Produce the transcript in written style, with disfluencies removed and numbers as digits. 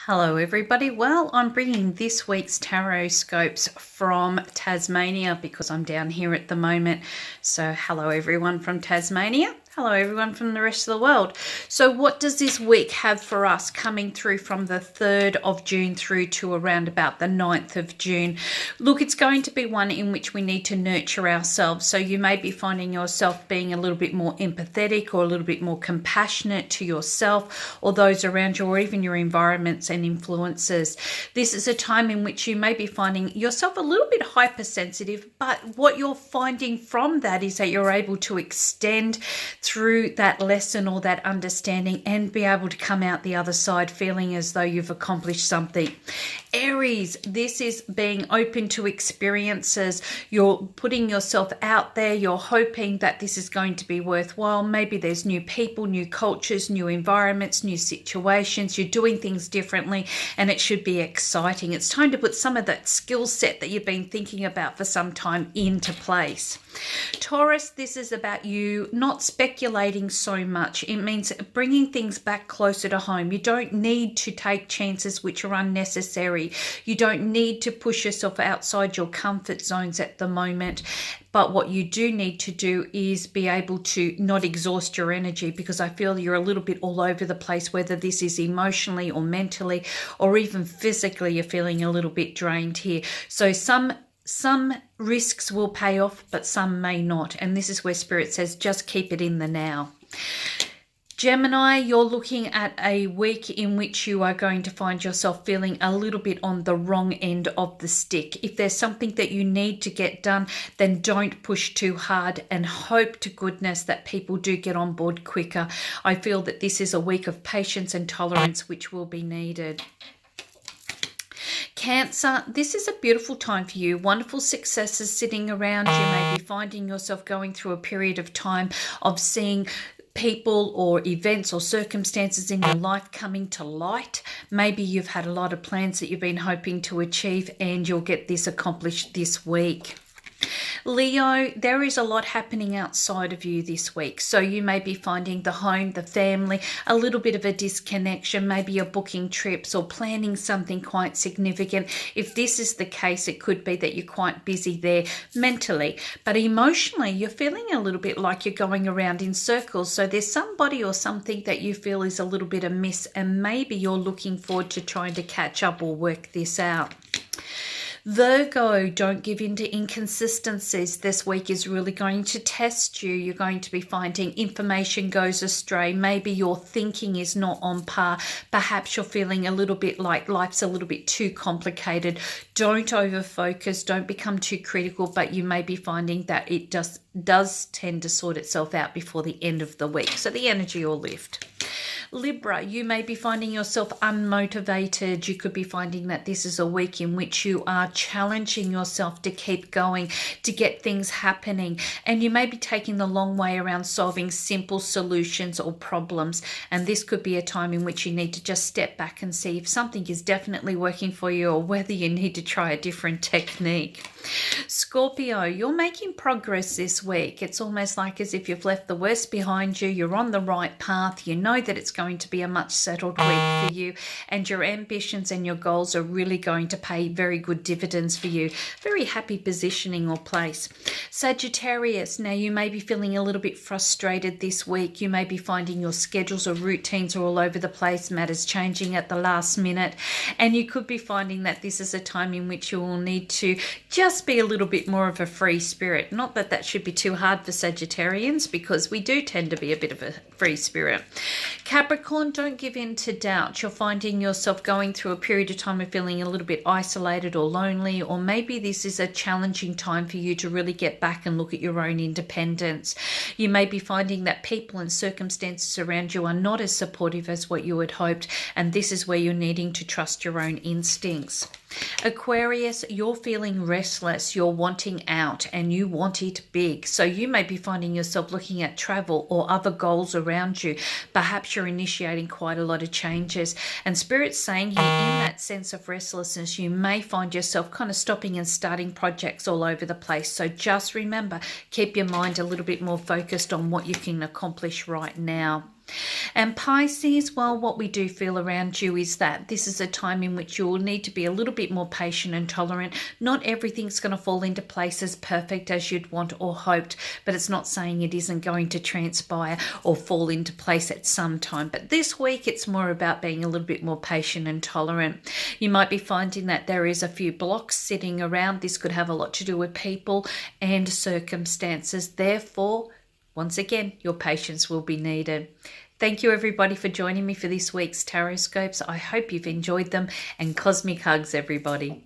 Hello everybody. Well, I'm bringing this week's Taroscopes from Tasmania because I'm down here at the moment. So hello everyone from Tasmania. Hello everyone from the rest of the world. So what does this week have for us coming through from the 3rd of June through to around about the 9th of June? Look, it's going to be one in which we need to nurture ourselves. So you may be finding yourself being a little bit more empathetic or a little bit more compassionate to yourself or those around you or even your environments and influences. This is a time in which you may be finding yourself a little bit hypersensitive, but what you're finding from that is that you're able to extend through that lesson or that understanding and be able to come out the other side feeling as though you've accomplished something. Aries, this is being open to experiences. You're putting yourself out there. You're hoping that this is going to be worthwhile. Maybe there's new people, new cultures, new environments, new situations. You're doing things differently and it should be exciting. It's time to put some of that skill set that you've been thinking about for some time into place. Taurus, this is about you not speculating so much. It means bringing things back closer to home. You don't need to take chances which are unnecessary. You don't need to push yourself outside your comfort zones at the moment. But what you do need to do is be able to not exhaust your energy, because I feel you're a little bit all over the place, whether this is emotionally or mentally or even physically, you're feeling a little bit drained here. So some risks will pay off, but some may not. And this is where Spirit says, just keep it in the now. Gemini, you're looking at a week in which you are going to find yourself feeling a little bit on the wrong end of the stick. If there's something that you need to get done, then don't push too hard and hope to goodness that people do get on board quicker. I feel that this is a week of patience and tolerance which will be needed. Cancer, this is a beautiful time for you. Wonderful successes sitting around. You may be finding yourself going through a period of time of seeing people or events or circumstances in your life coming to light. Maybe you've had a lot of plans that you've been hoping to achieve and you'll get this accomplished this week. Leo, there is a lot happening outside of you this week. So you may be finding the home, the family, a little bit of a disconnection. Maybe you're booking trips or planning something quite significant. If this is the case, it could be that you're quite busy there mentally. But emotionally, you're feeling a little bit like you're going around in circles. So there's somebody or something that you feel is a little bit amiss, and maybe you're looking forward to trying to catch up or work this out. Virgo, don't give in to inconsistencies. This week is really going to test you. You're going to be finding information goes astray. Maybe your thinking is not on par. Perhaps you're feeling a little bit like life's a little bit too complicated. Don't overfocus. Don't become too critical, but you may be finding that it does tend to sort itself out before the end of the week. So the energy will lift. Libra, you may be finding yourself unmotivated. You could be finding that this is a week in which you are challenging yourself to keep going, to get things happening. And you may be taking the long way around solving simple solutions or problems. And this could be a time in which you need to just step back and see if something is definitely working for you or whether you need to try a different technique. Scorpio, you're making progress this week. It's almost like as if you've left the worst behind you. You're on the right path. You know that it's going to be a much settled week for you, and your ambitions and your goals are really going to pay very good dividends for you. Very happy positioning or place. Sagittarius, now you may be feeling a little bit frustrated this week. You may be finding your schedules or routines are all over the place, matters changing at the last minute, and you could be finding that this is a time in which you will need to just be a little bit more of a free spirit. Not that that should be too hard for Sagittarians, because we do tend to be a bit of a free spirit. Capricorn, don't give in to doubt. You're finding yourself going through a period of time of feeling a little bit isolated or lonely, or maybe this is a challenging time for you to really get back and look at your own independence. You may be finding that people and circumstances around you are not as supportive as what you had hoped, and this is where you're needing to trust your own instincts. Aquarius, you're feeling restless, you're wanting out, and you want it big. So you may be finding yourself looking at travel or other goals around you. Perhaps you're initiating quite a lot of changes, and Spirit's saying here, in that sense of restlessness, you may find yourself kind of stopping and starting projects all over the place. So just remember, keep your mind a little bit more focused on what you can accomplish right now. And Pisces, well, what we do feel around you is that this is a time in which you'll need to be a little bit more patient and tolerant. Not everything's going to fall into place as perfect as you'd want or hoped, but it's not saying it isn't going to transpire or fall into place at some time. But this week, it's more about being a little bit more patient and tolerant. You might be finding that there is a few blocks sitting around. This could have a lot to do with people and circumstances. Therefore, once again, your patience will be needed. Thank you everybody for joining me for this week's Taroscopes. I hope you've enjoyed them, and cosmic hugs everybody.